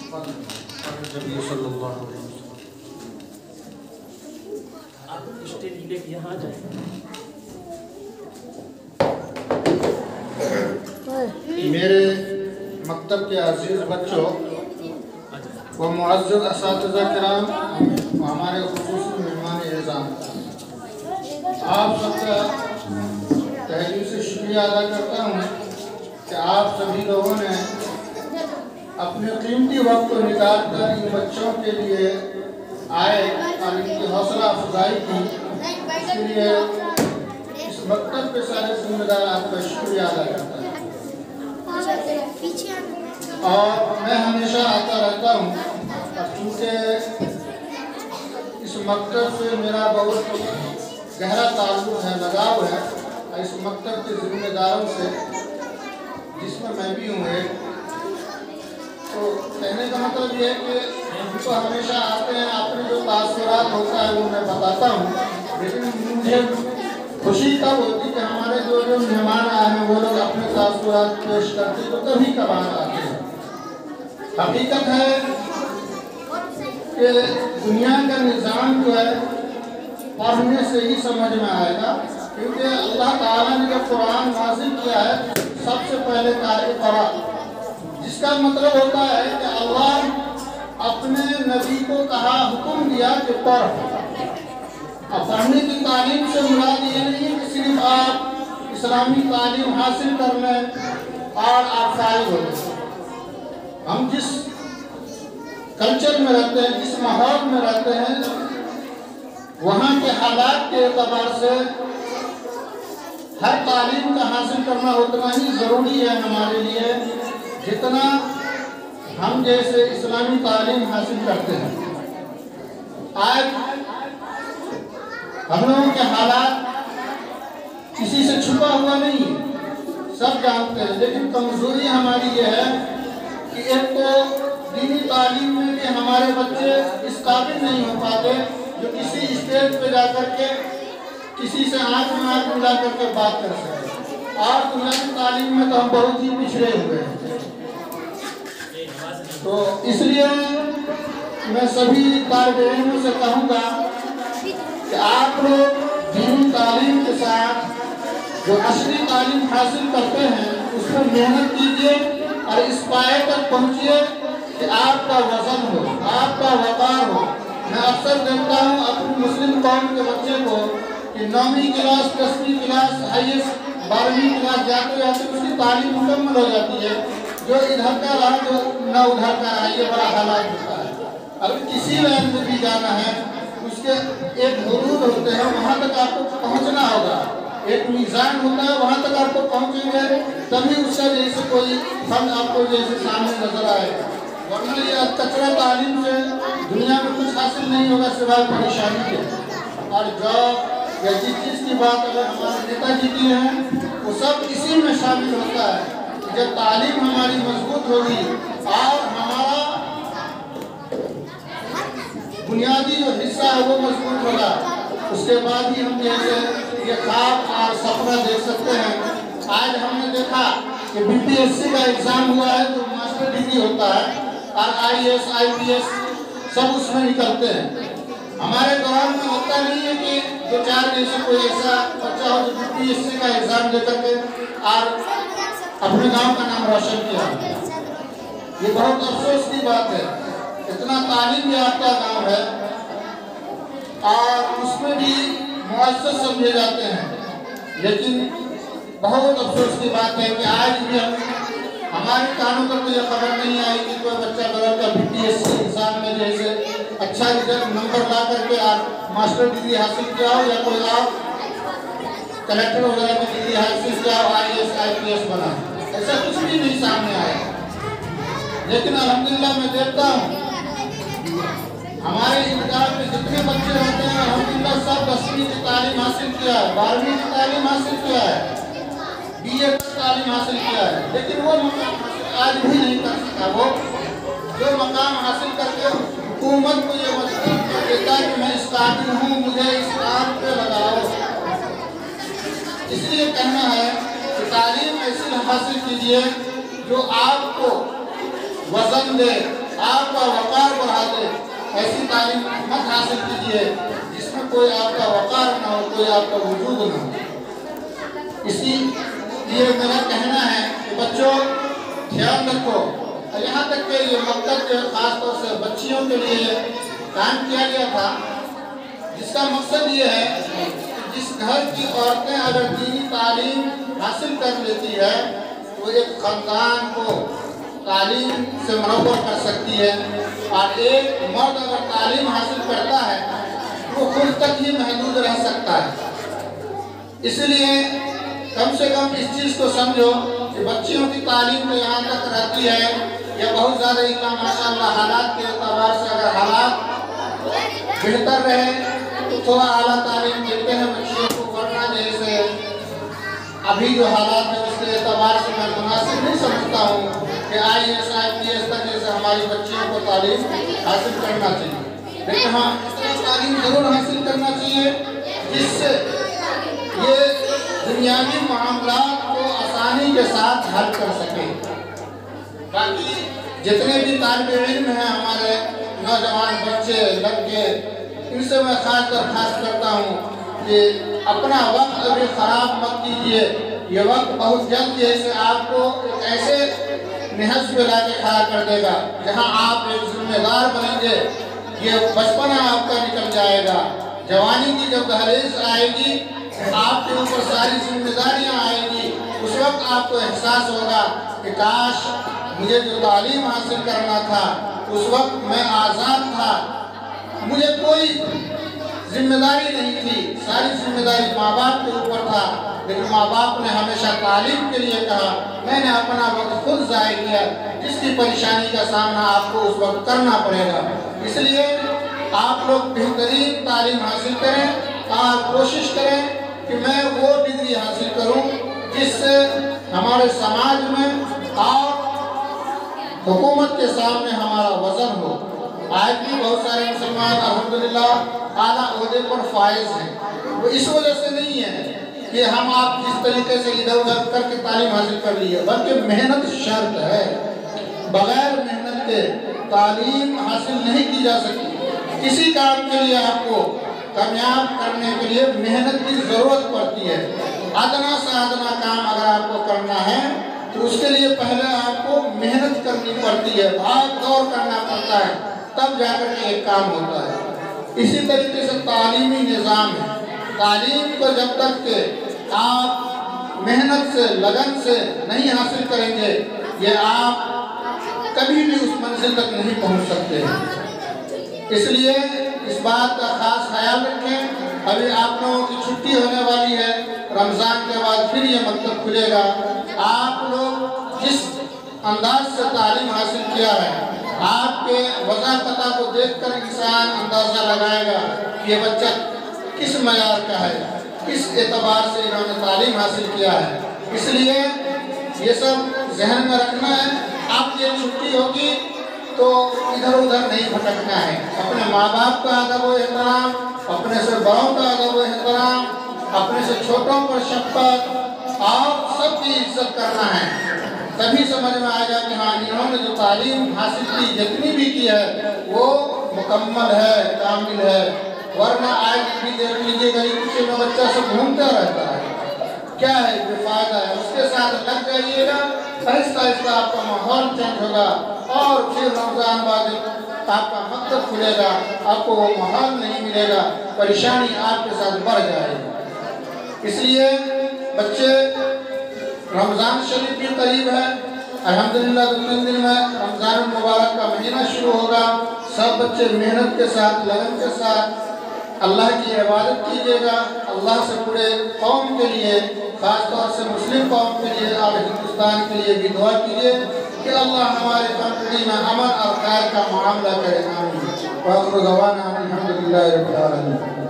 صلی اللہ علیہ وسلم۔ آپ اسٹیج لے کے یہاں جائیں۔ میرے مکتب کے عزیز بچوں و معزز اساتذہ کرام و ہمارے خصوصی مہمان اعزام، آپ سب کا تہہ دل سے شکریہ ادا کرتا ہوں کہ آپ سبھی لوگوں نے اپنے قیمتی وقت کو نکال کر ان بچوں کے لیے آئے اور ان کی حوصلہ افزائی کی۔ اس لیے اس مکتب کے سارے ذمہ دار آپ کا شکریہ ادا کرتا ہوں، اور میں ہمیشہ آتا رہتا ہوں، اور چونکہ اس مکتب سے میرا بہت گہرا تعلق ہے، لگاؤ ہے، اور اس مکتب کے ذمہ داروں سے جس میں بھی ہوں ایک، تو کہنے کا مطلب یہ ہے کہ ہم تو ہمیشہ آتے ہیں، اپنے جو تاثرات ہوتا ہے وہ میں بتاتا ہوں، لیکن مجھے خوشی تب ہوتی کہ ہمارے جو مہمان آئے ہیں وہ لوگ اپنے تاثرات پیش کرتے تو کبھی کبھار آتے ہیں۔ حقیقت ہے کہ دنیا کا نظام جو ہے پڑھنے سے ہی سمجھ میں آئے گا، کیونکہ اللہ تعالیٰ نے جو قرآن نازل کیا ہے سب سے پہلے قرآ، جس کا مطلب ہوتا ہے کہ اللہ اپنے نبی کو کہا، حکم دیا کہ پڑھ۔ اب پڑھنے کی تعلیم سے مراد یہ نہیں کہ صرف آپ اسلامی تعلیم حاصل کر لیں اور آپ فارغ ہو جائیں۔ ہم جس کلچر میں رہتے ہیں، جس ماحول میں رہتے ہیں، وہاں کے حالات کے اعتبار سے ہر تعلیم کا حاصل کرنا اتنا ہی ضروری ہے ہمارے لیے جتنا ہم جیسے اسلامی تعلیم حاصل کرتے ہیں۔ آج ہم لوگوں کے حالات کسی سے چھپا ہوا نہیں ہے، سب جانتے ہیں، لیکن کمزوری ہماری یہ ہے کہ ایک تو دینی تعلیم میں بھی ہمارے بچے اس قابل نہیں ہو پاتے جو کسی اسٹیج پہ جا کر کے کسی سے آنکھ میں آنکھ ملا کر کے بات کر سکے، اور دنیاوی تعلیم میں تو ہم بہت ہی پچھڑے ہوئے ہیں۔ تو اس لیے میں سبھی طالب علموں سے کہوں گا کہ آپ لوگ دینی تعلیم کے ساتھ جو اصلی تعلیم حاصل کرتے ہیں اس پر محنت کیجیے اور اس پائے تک پہنچیے کہ آپ کا وزن ہو، آپ کا وقار ہو۔ میں اکثر دیکھتا ہوں اپنی مسلم قوم کے بچے کو کہ 9ویں کلاس 10ویں کلاس ہائیسٹ 12ویں کلاس جاتے جاتے اس کی تعلیم مکمل ہو جاتی ہے، جو ادھر کا رہا جو نہ ادھر کا رہا، یہ بڑا حالات ہوتا ہے۔ اگر کسی لائن میں بھی جانا ہے اس کے ایک حدود ہوتے ہیں، وہاں تک آپ کو پہنچنا ہوگا، ایک میزان ہوتا ہے، وہاں تک آپ کو پہنچیں گے تبھی اس کا جیسے کوئی فن آپ کو جیسے سامنے نظر آئے گا، ورنہ یہ کچرا تعلیم سے دنیا میں کچھ حاصل نہیں ہوگا سوائے پریشانی کے۔ اور جاب یا جس چیز کی بات اگر ہمارے نیتا جی کی ہے وہ سب اسی میں شامل ہوتا ہے کہ جب تعلیم ہماری مضبوط ہوگی اور ہمارا بنیادی جو حصہ ہے وہ مضبوط ہوگا، اس کے بعد ہی ہم جیسے یہ خواب اور سپنا دیکھ سکتے ہیں۔ آج ہم نے دیکھا کہ BPSC کا ایگزام ہوا ہے تو ماسٹر ڈگری ہوتا ہے، اور IAS IPS سب اس میں نکلتے ہیں۔ ہمارے دوران میں ہوتا نہیں ہے کہ دو چار جیسے کوئی ایسا بچہ ہو جو BPSC کا ایگزام دے کر کے اور اپنے گاؤں کا نام روشن کیا۔ یہ بہت افسوس کی بات ہے، اتنا تعلیم یافتہ گاؤں ہے اور اس میں بھی معزز سمجھے جاتے ہیں، لیکن بہت افسوس کی بات ہے کہ آج بھی ہمارے کانوں پر تو یہ خبر نہیں آئی کہ کوئی بچہ بغیر کا BPSC ایگزام میں جیسے اچھا رزلٹ نمبر لا کر کے اور ماسٹر ڈگری حاصل کیا ہو، یا کوئی آپ کلیکٹر وغیرہ میں ڈگری حاصل کیا ہو، IAS IPS بنا، ایسا کچھ بھی نہیں سامنے آیا۔ لیکن الحمدللہ میں دیکھتا ہوں ہمارے انتظار میں جتنے بچے رہتے ہیں الحمدللہ سب 10ویں کی تعلیم حاصل کیا ہے، 12ویں کی تعلیم حاصل کیا ہے، BA کی تعلیم حاصل کیا ہے، لیکن وہ مقام حاصل آج بھی نہیں کر سکا۔ وہ جو مقام حاصل کر کے حکومت کو یہ مجبور کر دیتا ہے کہ میں اس قابل ہوں، مجھے اس کام پہ لگاؤ۔ اس لیے کہنا ہے کہ تعلیم ایسی حاصل کیجیے جو آپ کو وزن دے، آپ کا وقار بڑھا دے، ایسی تعلیم مت حاصل کیجیے جس میں کوئی آپ کا وقار نہ ہو، کوئی آپ کا وجود نہ ہو۔ اسی لیے میرا کہنا ہے کہ بچوں دھیان رکھو، یہاں تک کہ یہ مکتب جو خاص طور سے بچیوں کے لیے قائم کیا گیا تھا، جس کا مقصد یہ ہے کہ جس گھر کی عورتیں اگر دینی تعلیم حاصل کر لیتی ہے وہ ایک خاندان کو تعلیم سے منور کر سکتی ہے، اور ایک مرد اگر تعلیم حاصل کرتا ہے وہ خود تک ہی محدود رہ سکتا ہے۔ اس لیے کم سے کم اس چیز کو سمجھو کہ بچیوں کی تعلیم تو یہاں تک رہتی ہے، یا بہت زیادہ ہی کام ماشاءاللہ حالات کے اعتبار سے اگر حالات بہتر رہے تو تھوڑا اعلیٰ تعلیم دیتے ہیں بچیوں کو، ورنہ جیسے ابھی جو حالات ہیں اس کے اعتبار سے میں مناسب نہیں سمجھتا ہوں کہ IAS IPS تک جیسے ہماری بچیوں کو تعلیم حاصل کرنا چاہیے، لیکن ہاں تعلیم ضرور حاصل کرنا چاہیے جس سے یہ دنیاوی معاملات کو آسانی کے ساتھ حل کر سکے۔ باقی جتنے بھی طالب علم ہیں ہمارے نوجوان بچے لڑکے، ان سے میں خاص کرتا ہوں کہ اپنا وقت ابھی خراب مت کیجیے، یہ وقت بہت جلد جیسے آپ کو ایک ایسے نہج پہ لا کے کھڑا کر دے گا جہاں آپ ایک ذمہ دار بنیں گے۔ یہ بچپنا آپ کا نکل جائے گا، جوانی کی جب دہلیز آئے گی آپ کے اوپر ساری ذمہ داریاں آئیں گی، اس وقت آپ کو احساس ہوگا کہ کاش مجھے جو تعلیم حاصل کرنا تھا اس وقت میں آزاد تھا، مجھے کوئی ذمہ داری نہیں تھی، ساری ذمہ داری ماں باپ کے اوپر تھا، لیکن ماں باپ نے ہمیشہ تعلیم کے لیے کہا، میں نے اپنا وقت خود ضائع کیا، جس کی پریشانی کا سامنا آپ کو اس وقت کرنا پڑے گا۔ اس لیے آپ لوگ بہترین تعلیم حاصل کریں اور کوشش کریں کہ میں وہ ڈگری حاصل کروں جس سے ہمارے سماج میں اور حکومت کے سامنے ہمارا وزن ہو۔ آج بھی بہت سارے مسلمان الحمدللہ اعلیٰ عہدے پر فائز ہیں، وہ اس وجہ سے نہیں ہے کہ ہم آپ جس طریقے سے ادھر ادھر کر کے تعلیم حاصل کر لی ہے، بلکہ محنت شرط ہے، بغیر محنت کے تعلیم حاصل نہیں کی جا سکتی۔ کسی کام کے لیے آپ کو کامیاب کرنے کے لیے محنت کی ضرورت پڑتی ہے۔ ادنا سے ادنا کام اگر آپ کو کرنا ہے تو اس کے لیے پہلے آپ کو محنت کرنی پڑتی ہے، بھاگ دوڑ کرنا پڑتا ہے، تب جا کر کے ایک کام ہوتا ہے۔ اسی طریقے سے تعلیمی نظام ہے، تعلیم کو جب تک کہ آپ محنت سے لگن سے نہیں حاصل کریں گے یہ آپ کبھی بھی اس منزل تک نہیں پہنچ سکتے۔ اس لیے اس بات کا خاص خیال رکھیں، ابھی آپ لوگوں کی چھٹی ہونے والی ہے، رمضان کے بعد پھر یہ مکتب کھلے گا۔ آپ لوگ جس انداز سے تعلیم حاصل کیا ہے، آپ کے وضع پتہ کو دیکھ کر انسان اندازہ لگائے گا کہ یہ بچہ کس معیار کا ہے، کس اعتبار سے انہوں نے تعلیم حاصل کیا ہے۔ اس لیے یہ سب ذہن میں رکھنا ہے۔ اب یہ چھٹی ہوگی تو ادھر ادھر نہیں بھٹکنا ہے، اپنے ماں باپ کا ادب و احترام، اپنے سے بڑوں کا ادب و احترام، اپنے سے چھوٹوں پر شفقت اور سب کی عزت کرنا ہے۔ تبھی سمجھ میں آئے گا کہ ہاں انہوں نے جو تعلیم حاصل کی جتنی بھی کی ہے وہ مکمل ہے، کامل ہے، ورنہ آج بھی دیکھ لیجیے گلی کوچے میں بچہ سب گھومتا رہتا ہے، کیا ہے بے فائدہ ہے، اس کے ساتھ لگ جائیے گا، آہستہ آہستہ آپ کا ماحول چینج ہوگا، اور پھر رمضان بعد آپ کا مکتب کھلے گا، آپ کو وہ ماحول نہیں ملے گا، پریشانی آپ کے ساتھ بڑھ جائے گی۔ اس لیے بچے رمضان شریف بھی قریب ہے، الحمدللہ 2-3 دن میں رمضان المبارک کا مہینہ شروع ہوگا۔ سب بچے محنت کے ساتھ لگن کے ساتھ اللہ کی عبادت کیجیے گا، اللہ سے پورے قوم کے لیے، خاص طور سے مسلم قوم کے لیے اور ہندوستان کے لیے بھی دعا کیجیے کہ اللہ ہمارے کنٹری میں امن اور خیر کا معاملہ کرے۔ آمین۔ وآخر دعوانا الحمدللہ رب العالمین۔